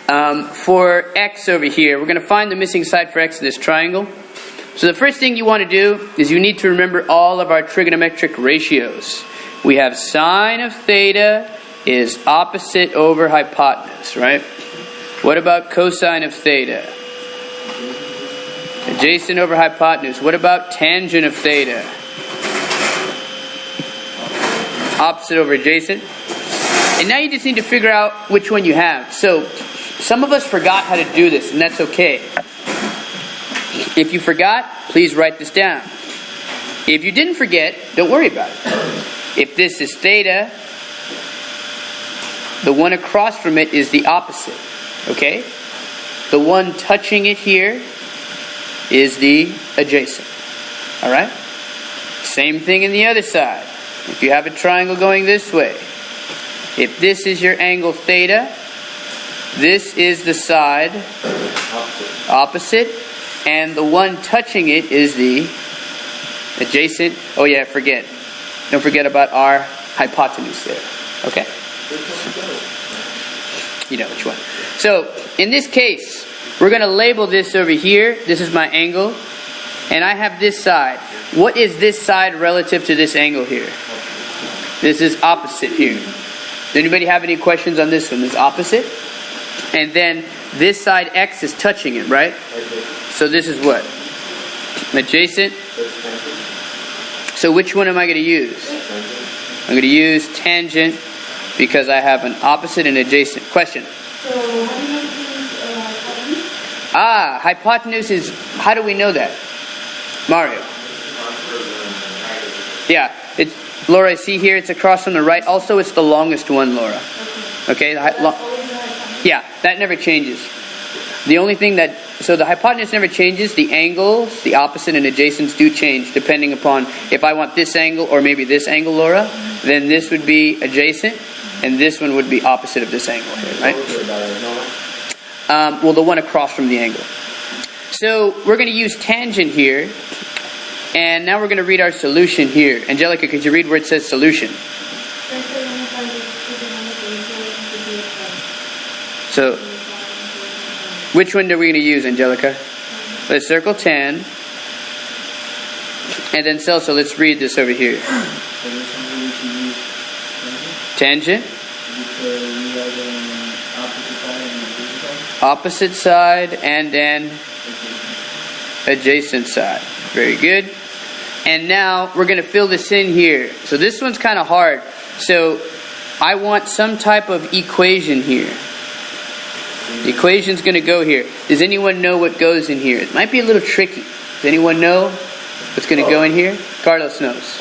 For x over here, we're going to find the missing side for x in this triangle. So the first thing you want to do is you need to remember all of our trigonometric ratios. We have sine of theta is opposite over hypotenuse, right? What about cosine of theta? Adjacent over hypotenuse. What about tangent of theta? Opposite over adjacent. And now you just need to figure out which one you have. So some of us forgot how to do this, and that's okay. If you forgot, please write this down. If you didn't forget, don't worry about it. If this is theta, the one across from it is the opposite. Okay? The one touching it here is the adjacent. Alright? Same thing in the other side. If you have a triangle going this way, if this is your angle theta, this is the side opposite, and the one touching it is the adjacent. Oh yeah, don't forget about our hypotenuse there. Okay? You know which one. So, in this case, we're going to label this over here. This is my angle. And I have this side. What is this side relative to this angle here? This is opposite here. Does anybody have any questions on this one? This is opposite. And then this side x is touching it, right? So this is what? Adjacent. So which one am I going to use? I'm going to use tangent because I have an opposite and adjacent. Question? So how do you use hypotenuse? Hypotenuse is, how do we know that? Mario. Yeah, it's Laura, see here, it's across from the right. Also, it's the longest one, Laura. Okay? Yeah, that never changes. The only thing that, so the hypotenuse never changes. The angles, the opposite and adjacents do change depending upon if I want this angle or maybe this angle, Laura, then this would be adjacent and this one would be opposite of this angle here, right? Well, the one across from the angle. So we're going to use tangent here. And now we're going to read our solution here. Angelica, could you read where it says solution? So, which one are we going to use, Angelica? Let's circle tan. And then Celso, let's read this over here. Tangent. Opposite side and then adjacent side. Very good. And now we're going to fill this in here. So this one's kind of hard. So I want some type of equation here. The equation's going to go here. Does anyone know what goes in here? It might be a little tricky. Does anyone know what's going to go in here? Carlos knows.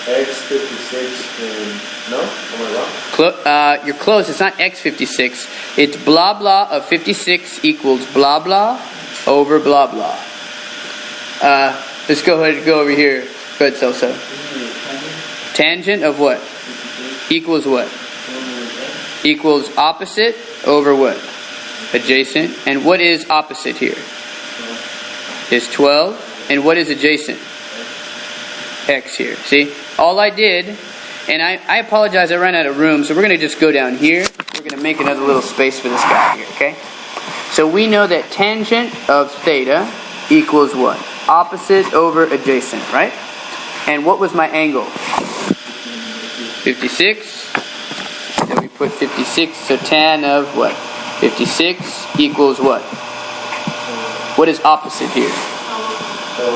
It's x56 no? Am I wrong? You're close. It's not x56. It's blah blah of 56 equals blah blah over blah blah. Let's go ahead and go over here. Go ahead, Celso. Tangent of what? Equals what? Equals opposite over what? Adjacent. And what is opposite here? Is 12. And what is adjacent? X here. See? All I did, and I apologize, I ran out of room, so we're going to just go down here. We're going to make another little space for this guy here, okay? So we know that tangent of theta equals what? Opposite over adjacent, right? And what was my angle? 56. Then we put 56, so tan of what? 56 equals what? What is opposite here?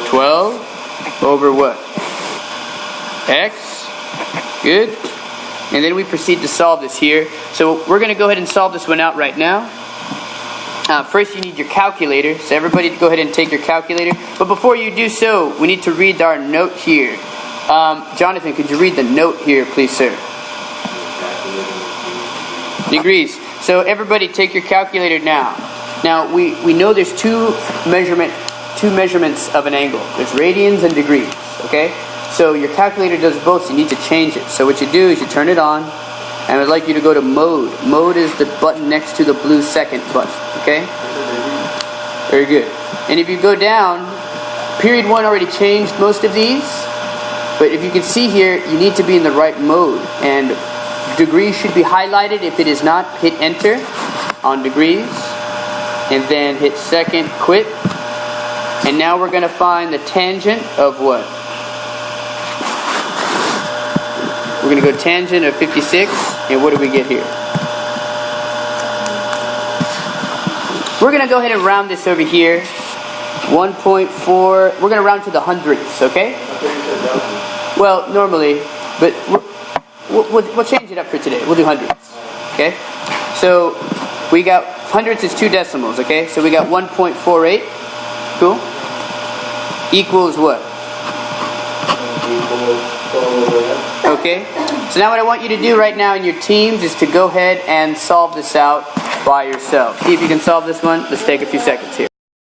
12 over what? X. Good. And then we proceed to solve this here. So we're going to go ahead and solve this one out right now. First you need your calculator, so everybody go ahead and take your calculator. But before you do so, we need to read our note here. Jonathan, could you read the note here, please, sir? He agrees. So everybody take your calculator now. Now, we know there's two measurements of an angle. There's radians and degrees, okay? So your calculator does both, so you need to change it. So what you do is you turn it on, and I'd like you to go to mode. Mode is the button next to the blue second button, okay? Very good. And if you go down, period 1 already changed most of these. But if you can see here, you need to be in the right mode. And degree should be highlighted. If it is not, hit enter on degrees, and then hit second, quit. And now we're going to find the tangent of what? We're going to go tangent of 56, and what do we get here? We're going to go ahead and round this over here. 1.4, we're going to round to the hundredths, okay? Well, normally, but we'll change it up for today. We'll do hundredths, okay? So we got, hundredths is 2 decimals, okay? So we got 1.48, cool? Equals what? Okay, so now what I want you to do right now in your teams is to go ahead and solve this out by yourself. See if you can solve this one. Let's take a few seconds here.